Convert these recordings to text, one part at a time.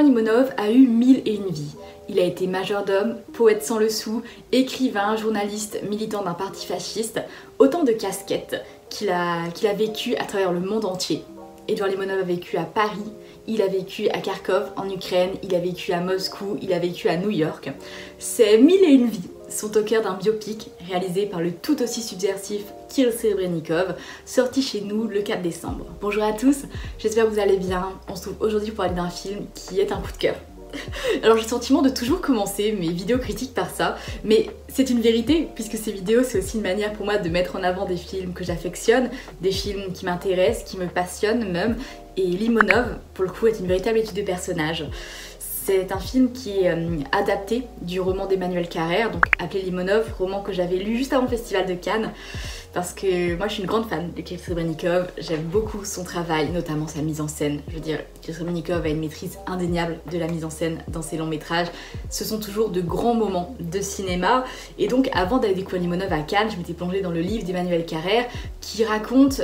Antoine Limonov a eu 1001 vies. Il a été majordome, poète sans le sou, écrivain, journaliste, militant d'un parti fasciste, autant de casquettes qu'il a vécu à travers le monde entier. Edouard Limonov a vécu à Paris, il a vécu à Kharkov en Ukraine, il a vécu à Moscou, il a vécu à New York. Ces 1001 vies sont au cœur d'un biopic réalisé par le tout aussi subversif Kirill Serebrennikov, sorti chez nous le 4 décembre. Bonjour à tous, j'espère que vous allez bien. On se trouve aujourd'hui pour parler d'un film qui est un coup de cœur. Alors j'ai le sentiment de toujours commencer mes vidéos critiques par ça, mais c'est une vérité puisque ces vidéos c'est aussi une manière pour moi de mettre en avant des films que j'affectionne, des films qui m'intéressent, qui me passionnent même, et Limonov pour le coup est une véritable étude de personnage. C'est un film qui est adapté du roman d'Emmanuel Carrère, donc appelé Limonov, roman que j'avais lu juste avant le Festival de Cannes, parce que moi je suis une grande fan de Kirill Serebrennikov, j'aime beaucoup son travail, notamment sa mise en scène. Je veux dire, Kirill Serebrennikov a une maîtrise indéniable de la mise en scène dans ses longs métrages. Ce sont toujours de grands moments de cinéma, et donc avant d'aller découvrir Limonov à Cannes, je m'étais plongée dans le livre d'Emmanuel Carrère qui raconte,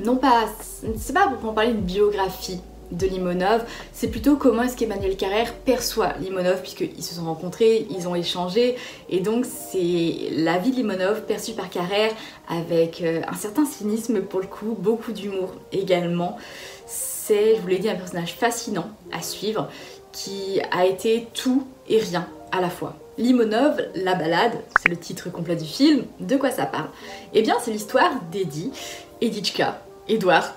non pas, c'est pas pour parler d'une biographie de Limonov, c'est plutôt comment est-ce qu'Emmanuel Carrère perçoit Limonov, puisqu'ils se sont rencontrés, ils ont échangé, et donc c'est la vie de Limonov perçue par Carrère avec un certain cynisme pour le coup, beaucoup d'humour également. C'est, je vous l'ai dit, un personnage fascinant à suivre, qui a été tout et rien à la fois. Limonov, la balade, c'est le titre complet du film. De quoi ça parle? Eh bien c'est l'histoire d'Eddie, Edichka, Edouard,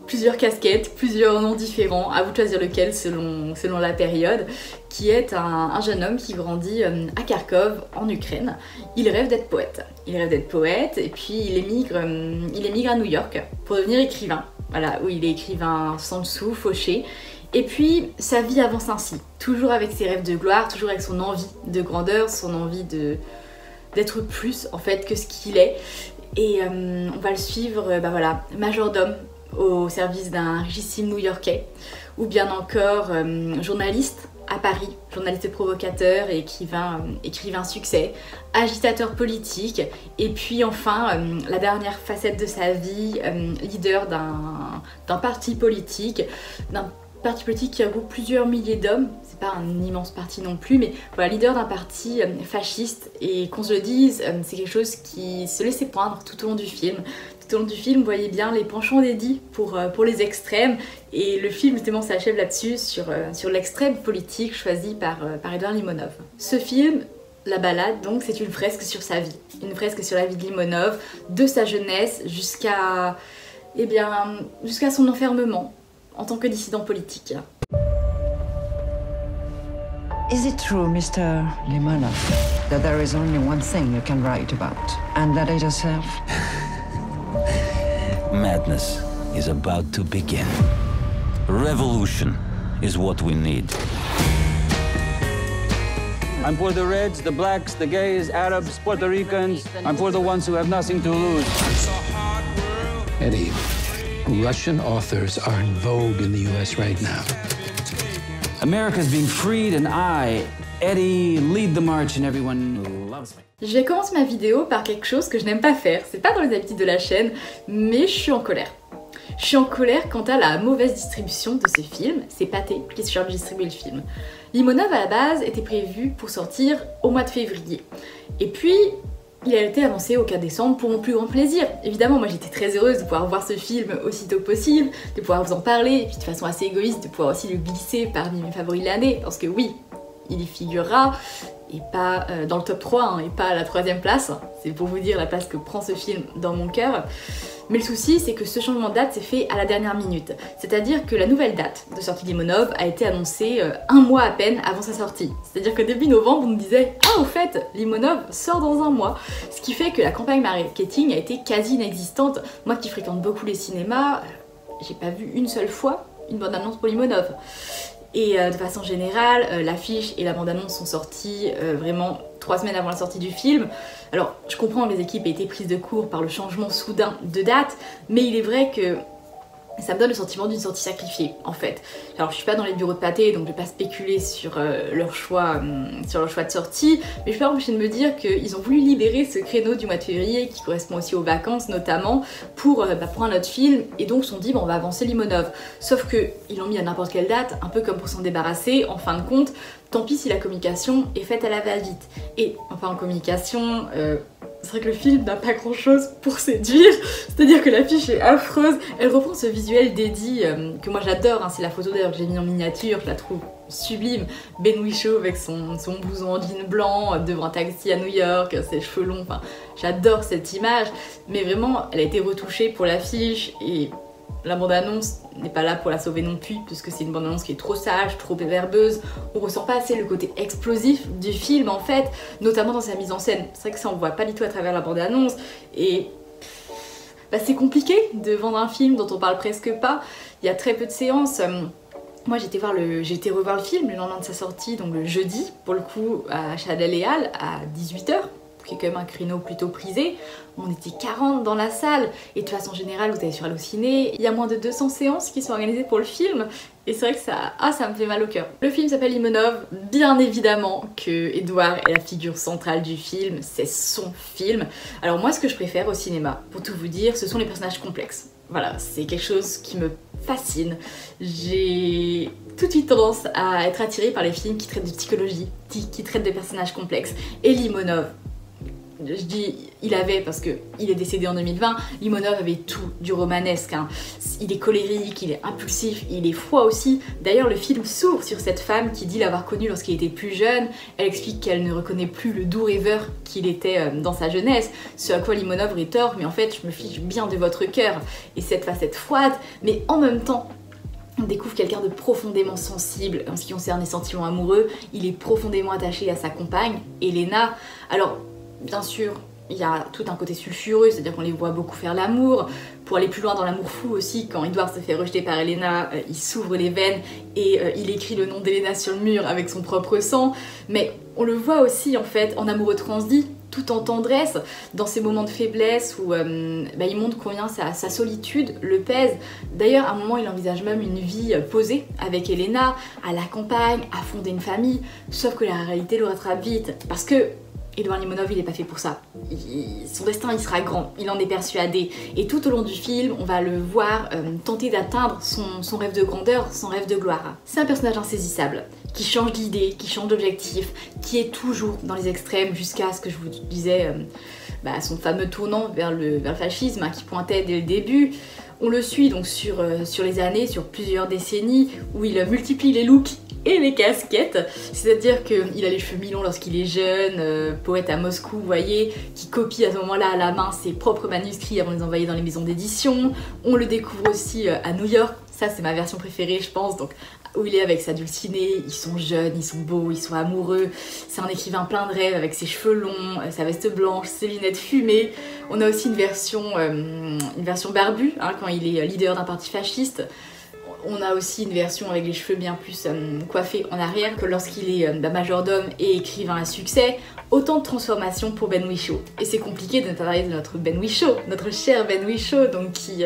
plusieurs casquettes, plusieurs noms différents, à vous de choisir lequel selon la période, qui est un jeune homme qui grandit à Kharkov, en Ukraine. Il rêve d'être poète. Et puis il émigre à New York pour devenir écrivain. Voilà, où il est écrivain sans le sou, fauché. Et puis sa vie avance ainsi, toujours avec ses rêves de gloire, toujours avec son envie de grandeur, son envie d'être plus en fait que ce qu'il est. Et on va le suivre, voilà, majordome au service d'un richissime New-Yorkais, ou bien encore journaliste à Paris, journaliste provocateur et écrivain succès, agitateur politique, et puis enfin la dernière facette de sa vie, leader d'un parti politique qui regroupe plusieurs milliers d'hommes. C'est pas un immense parti non plus, mais voilà, leader d'un parti fasciste, et qu'on se le dise, c'est quelque chose qui se laissait poindre tout au long du film. Tout au long du film, vous voyez bien les penchants d'Eddie pour les extrêmes, et le film justement s'achève là-dessus, sur l'extrême politique choisi par Edouard Limonov. Ce film, La balade, donc, c'est une fresque sur sa vie, une fresque sur la vie de Limonov, de sa jeunesse jusqu'à son enfermement en tant que dissident politique. Is it true, Mr. Limonov, that there is only one thing you can write about, and that is yourself? Madness is about to begin. Revolution is what we need. I'm for the Reds, the Blacks, the gays, Arabs, Puerto Ricans. I'm for the ones who have nothing to lose. Eddie, Russian authors are in vogue in the US right now. America's being freed, and I, Eddie, lead the march, and everyone loves me. Je vais commencer ma vidéo par quelque chose que je n'aime pas faire, c'est pas dans les habitudes de la chaîne, mais je suis en colère. Je suis en colère quant à la mauvaise distribution de ce film, c'est Pathé qui se charge de distribuer le film. Limonov à la base était prévu pour sortir au mois de février, et puis il a été annoncé au 4 décembre pour mon plus grand plaisir. Évidemment, moi j'étais très heureuse de pouvoir voir ce film aussitôt possible, de pouvoir vous en parler, et puis de façon assez égoïste de pouvoir aussi le glisser parmi mes favoris de l'année, parce que oui, il y figurera, et pas dans le top 3, hein, et pas à la 3ème place. C'est pour vous dire la place que prend ce film dans mon cœur. Mais le souci, c'est que ce changement de date s'est fait à la dernière minute. C'est-à-dire que la nouvelle date de sortie de Limonov a été annoncée un mois à peine avant sa sortie. C'est-à-dire que début novembre, on nous disait « Ah, au fait, Limonov sort dans un mois ». Ce qui fait que la campagne marketing a été quasi inexistante. Moi qui fréquente beaucoup les cinémas, j'ai pas vu une seule fois une bande-annonce pour Limonov. Et de façon générale, l'affiche et la bande-annonce sont sorties vraiment 3 semaines avant la sortie du film. Alors, je comprends que les équipes aient été prises de court par le changement soudain de date, mais il est vrai que Ça me donne le sentiment d'une sortie sacrifiée, en fait. Alors, je suis pas dans les bureaux de pâté, donc je vais pas spéculer sur leur choix de sortie, mais je peux pas m'empêcher de me dire qu'ils ont voulu libérer ce créneau du mois de février, qui correspond aussi aux vacances notamment, pour un autre film, et donc ils se sont dit, on va avancer Limonov. Sauf qu'ils l'ont mis à n'importe quelle date, un peu comme pour s'en débarrasser, en fin de compte, tant pis si la communication est faite à la va-vite. Et enfin en communication, c'est vrai que le film n'a pas grand chose pour séduire, c'est-à-dire que l'affiche est affreuse, elle reprend ce visuel d'Eddie que moi j'adore, hein, c'est la photo d'ailleurs que j'ai mis en miniature, je la trouve sublime, Ben Whishaw avec son blouson en jean blanc devant un taxi à New York, ses cheveux longs, enfin j'adore cette image, mais vraiment elle a été retouchée pour l'affiche et la bande-annonce n'est pas là pour la sauver non plus, puisque c'est une bande-annonce qui est trop sage, trop verbeuse. On ressent pas assez le côté explosif du film en fait, notamment dans sa mise en scène. C'est vrai que ça on voit pas du tout à travers la bande-annonce, et c'est compliqué de vendre un film dont on parle presque pas. Il y a très peu de séances. Moi j'ai été revoir le film le lendemain de sa sortie, donc le jeudi, pour le coup, à Chadel et Hall, à 18h. Qui est quand même un créneau plutôt prisé. On était 40 dans la salle, et de façon générale, vous allez sur Allociné, il y a moins de 200 séances qui sont organisées pour le film, et c'est vrai que ça me fait mal au cœur. Le film s'appelle Limonov, bien évidemment que Edward est la figure centrale du film, c'est son film. Alors moi, ce que je préfère au cinéma, pour tout vous dire, ce sont les personnages complexes. Voilà, c'est quelque chose qui me fascine. J'ai tout de suite tendance à être attirée par les films qui traitent de psychologie, qui traitent de personnages complexes, et Limonov, je dis il avait parce que il est décédé en 2020, Limonov avait tout du romanesque, hein. Il est colérique, il est impulsif, il est froid aussi. D'ailleurs le film s'ouvre sur cette femme qui dit l'avoir connu lorsqu'il était plus jeune. Elle explique qu'elle ne reconnaît plus le doux rêveur qu'il était dans sa jeunesse, ce à quoi Limonov rétorque, mais en fait je me fiche bien de votre cœur. Et cette facette froide, mais en même temps on découvre quelqu'un de profondément sensible en ce qui concerne les sentiments amoureux. Il est profondément attaché à sa compagne, Elena. Alors bien sûr, il y a tout un côté sulfureux, c'est-à-dire qu'on les voit beaucoup faire l'amour. Pour aller plus loin dans l'amour fou aussi, quand Edward se fait rejeter par Elena, il s'ouvre les veines et il écrit le nom d'Elena sur le mur avec son propre sang. Mais on le voit aussi en fait en amoureux transdit, tout en tendresse, dans ces moments de faiblesse où il montre combien sa solitude le pèse. D'ailleurs, à un moment, il envisage même une vie posée avec Elena, à la campagne, à fonder une famille, sauf que la réalité le rattrape vite, parce que Edward Limonov, il n'est pas fait pour ça. Son destin, il sera grand, il en est persuadé. Et tout au long du film, on va le voir tenter d'atteindre son rêve de grandeur, son rêve de gloire. C'est un personnage insaisissable, qui change d'idée, qui change d'objectif, qui est toujours dans les extrêmes, jusqu'à ce que je vous disais, son fameux tournant vers le fascisme, hein, qui pointait dès le début. On le suit donc sur les années, sur plusieurs décennies, où il multiplie les looks et les casquettes, c'est-à-dire qu'il a les cheveux mi-longs lorsqu'il est jeune, poète à Moscou, vous voyez, qui copie à ce moment-là à la main ses propres manuscrits avant de les envoyer dans les maisons d'édition. On le découvre aussi à New York, ça c'est ma version préférée je pense, donc où il est avec sa dulcinée, ils sont jeunes, ils sont beaux, ils sont amoureux. C'est un écrivain plein de rêves avec ses cheveux longs, sa veste blanche, ses lunettes fumées. On a aussi une version barbue, hein, quand il est leader d'un parti fasciste. On a aussi une version avec les cheveux bien plus coiffés en arrière que lorsqu'il est majordome et écrivain à succès. Autant de transformations pour Ben Whishaw. Et c'est compliqué de ne pas parler de notre Ben Whishaw, notre cher Ben Whishaw, donc qui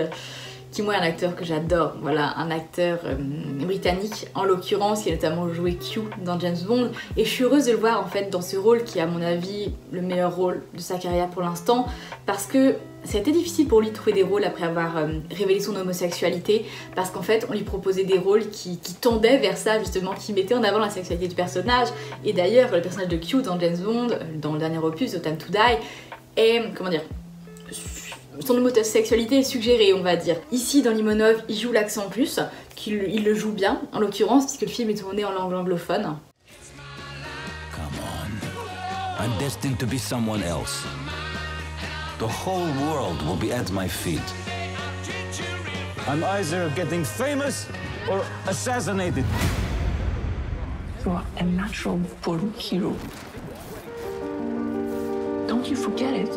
moi est un acteur que j'adore, voilà, un acteur britannique en l'occurrence, qui a notamment joué Q dans James Bond, et je suis heureuse de le voir en fait dans ce rôle qui est à mon avis le meilleur rôle de sa carrière pour l'instant, parce que ça a été difficile pour lui de trouver des rôles après avoir révélé son homosexualité, parce qu'en fait on lui proposait des rôles qui tendaient vers ça justement, qui mettaient en avant la sexualité du personnage, et d'ailleurs le personnage de Q dans James Bond, dans le dernier opus, No Time to Die, est, comment dire, son homosexualité est suggérée, on va dire. Ici, dans Limonov, il joue l'accent plus, il le joue bien, en l'occurrence, puisque le film est tourné en langue anglophone. Come on. I'm destined to be someone else. The whole world will be at my feet. I'm either getting famous or assassinated. You are a natural-born hero. Don't you forget it.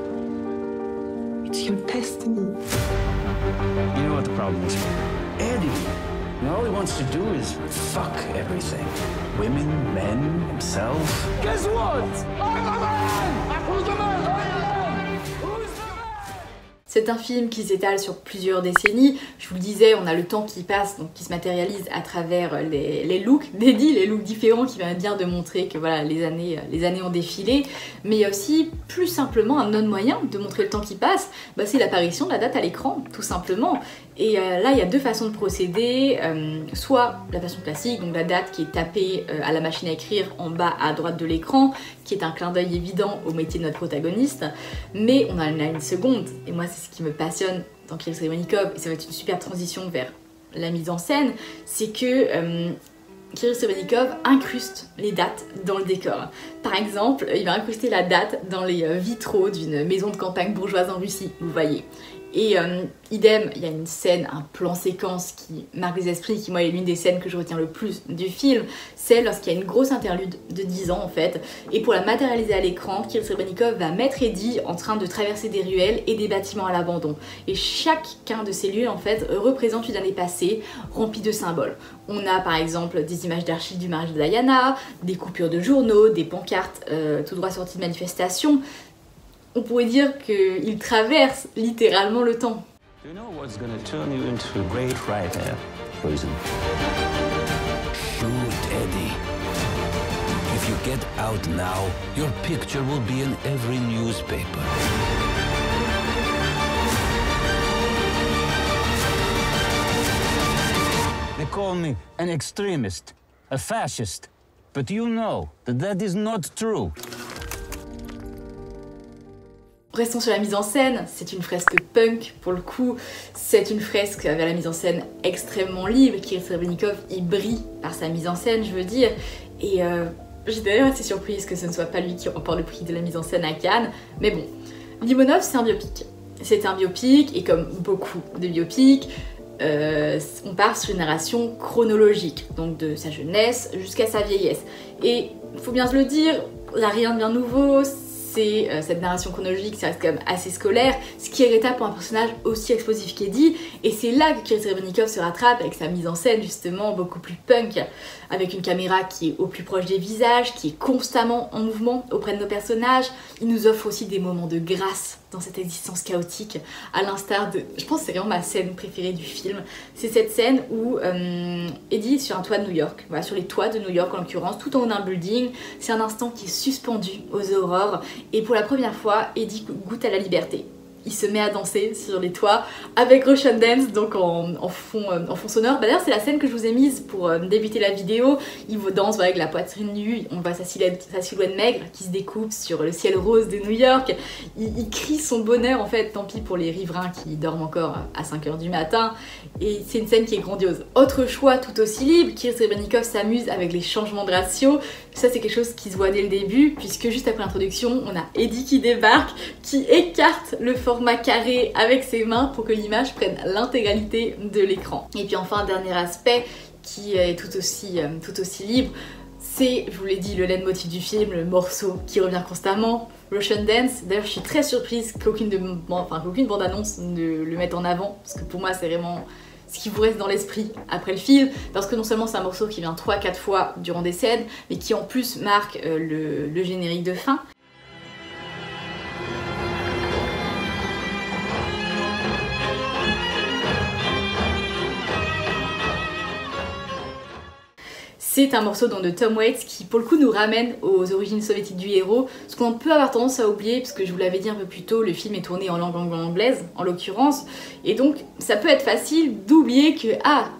It's your destiny. You know what the problem is? Eddie. And all he wants to do is fuck everything. Women, men, himself. Guess what? I'm a man! Who's the man? C'est un film qui s'étale sur plusieurs décennies. Je vous le disais, on a le temps qui passe, donc qui se matérialise à travers les looks d'Eddie, les looks différents qui viennent bien de montrer que voilà, les années ont défilé. Mais il y a aussi plus simplement un autre moyen de montrer le temps qui passe, c'est l'apparition de la date à l'écran, tout simplement. Et là, il y a deux façons de procéder, soit la façon classique, donc la date qui est tapée à la machine à écrire en bas à droite de l'écran, qui est un clin d'œil évident au métier de notre protagoniste, mais on en a une seconde, et moi c'est ce qui me passionne dans Kirill Serebrennikov, et ça va être une super transition vers la mise en scène, c'est que Kirill Serebrennikov incruste les dates dans le décor. Par exemple, il va incruster la date dans les vitraux d'une maison de campagne bourgeoise en Russie, vous voyez. Et idem, il y a une scène, un plan séquence qui marque les esprits, qui moi est l'une des scènes que je retiens le plus du film, c'est lorsqu'il y a une grosse interlude de 10 ans en fait, et pour la matérialiser à l'écran, Kirill Serebrennikov va mettre Eddie en train de traverser des ruelles et des bâtiments à l'abandon. Et chacun de ces lieux en fait représente une année passée remplie de symboles. On a par exemple des images d'archives du mariage de Diana, des coupures de journaux, des pancartes tout droit sorties de manifestations. On pourrait dire qu'il traverse littéralement le temps. Do you know what's gonna turn you into a great writer, Poison? Shoot, Eddie. If you get out now, your picture will be in every newspaper. They call me an extremist, a fascist. But you know that that is not true. Restons sur la mise en scène, c'est une fresque punk pour le coup, c'est une fresque avec la mise en scène extrêmement libre. Kirill Serebrennikov, il brille par sa mise en scène, je veux dire, et j'étais d'ailleurs assez surprise que ce ne soit pas lui qui remporte le prix de la mise en scène à Cannes, mais bon, Limonov c'est un biopic. C'est un biopic, et comme beaucoup de biopics, on part sur une narration chronologique, donc de sa jeunesse jusqu'à sa vieillesse. Et il faut bien se le dire, il n'y a rien de bien nouveau, cette narration chronologique, ça reste quand même assez scolaire, ce qui est regrettable pour un personnage aussi explosif qu'Eddie, et c'est là que Kirill Serebrennikov se rattrape avec sa mise en scène justement beaucoup plus punk, avec une caméra qui est au plus proche des visages, qui est constamment en mouvement auprès de nos personnages. Il nous offre aussi des moments de grâce dans cette existence chaotique, à l'instar de... Je pense que c'est vraiment ma scène préférée du film. C'est cette scène où Eddie est sur un toit de New York, voilà, sur les toits de New York en l'occurrence, tout en haut d'un building. C'est un instant qui est suspendu aux aurores, et pour la première fois, Eddie goûte à la liberté. Il se met à danser sur les toits avec Russian Dance, donc en fond sonore. D'ailleurs, c'est la scène que je vous ai mise pour débuter la vidéo. Il danse avec la poitrine nue, on voit sa silhouette maigre qui se découpe sur le ciel rose de New York. Il crie son bonheur, en fait, tant pis pour les riverains qui dorment encore à 5h du matin. Et c'est une scène qui est grandiose. Autre choix tout aussi libre, Kirill Serebrennikov s'amuse avec les changements de ratio. Ça, c'est quelque chose qui se voit dès le début, puisque juste après l'introduction, on a Eddie qui débarque, qui écarte le format carré avec ses mains pour que l'image prenne l'intégralité de l'écran. Et puis enfin, un dernier aspect qui est tout aussi libre, c'est, je vous l'ai dit, le leitmotiv du film, le morceau qui revient constamment, Russian Dance. D'ailleurs, je suis très surprise qu'aucune bande-annonce ne le mette en avant, parce que pour moi, c'est vraiment ce qui vous reste dans l'esprit après le film, parce que non seulement c'est un morceau qui vient 3-4 fois durant des scènes, mais qui en plus marque le générique de fin. C'est un morceau de Tom Waits qui pour le coup nous ramène aux origines soviétiques du héros, ce qu'on peut avoir tendance à oublier, parce que je vous l'avais dit un peu plus tôt, le film est tourné en langue anglaise en l'occurrence, et donc ça peut être facile d'oublier que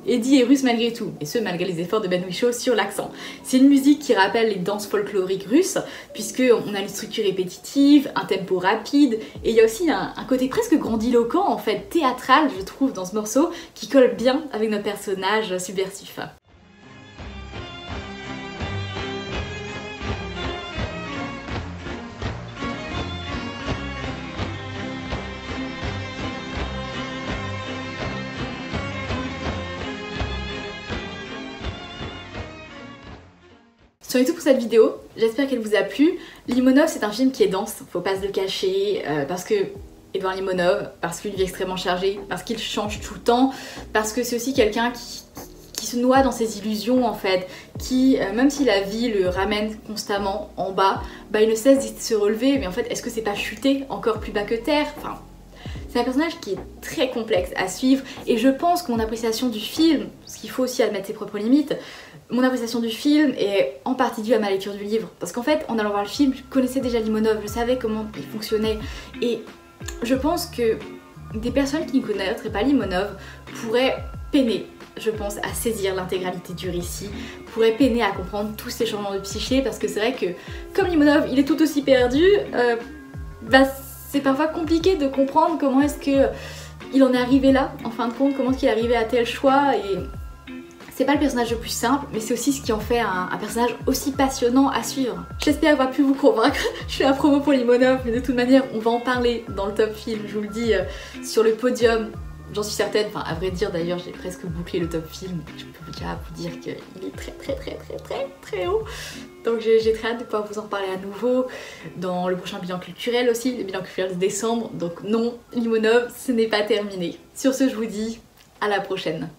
Eddie est russe malgré tout, et ce malgré les efforts de Ben Whishaw sur l'accent. C'est une musique qui rappelle les danses folkloriques russes, puisqu'on a une structure répétitive, un tempo rapide, et il y a aussi un côté presque grandiloquent, en fait théâtral je trouve dans ce morceau, qui colle bien avec notre personnage subversif. C'est tout pour cette vidéo, j'espère qu'elle vous a plu. Limonov, c'est un film qui est dense, faut pas se le cacher, parce que Edouard Limonov, parce qu'il est extrêmement chargé, parce qu'il change tout le temps, parce que c'est aussi quelqu'un qui se noie dans ses illusions en fait, qui, même si la vie le ramène constamment en bas, il ne cesse de se relever, mais en fait, est-ce que c'est pas chuter encore plus bas que terre? Enfin, C'est un personnage qui est très complexe à suivre et je pense que mon appréciation du film, parce qu'il faut aussi admettre ses propres limites, mon appréciation du film est en partie due à ma lecture du livre. Parce qu'en fait, en allant voir le film, je connaissais déjà Limonov, je savais comment il fonctionnait et je pense que des personnes qui ne connaîtraient pas Limonov pourraient peiner, je pense, à saisir l'intégralité du récit, pourraient peiner à comprendre tous ces changements de psyché parce que c'est vrai que comme Limonov il est tout aussi perdu, c'est parfois compliqué de comprendre comment est-ce que il en est arrivé là, en fin de compte, comment est-ce qu'il est arrivé à tel choix et c'est pas le personnage le plus simple, mais c'est aussi ce qui en fait un personnage aussi passionnant à suivre. J'espère avoir pu vous convaincre, je fais la promo pour Limonov, mais de toute manière on va en parler dans le top film, je vous le dis, sur le podium. J'en suis certaine, enfin à vrai dire d'ailleurs j'ai presque bouclé le top film, je peux déjà vous dire qu'il est très haut. Donc j'ai très hâte de pouvoir vous en reparler à nouveau dans le prochain bilan culturel aussi, le bilan culturel de décembre. Donc non, Limonov ce n'est pas terminé. Sur ce je vous dis à la prochaine.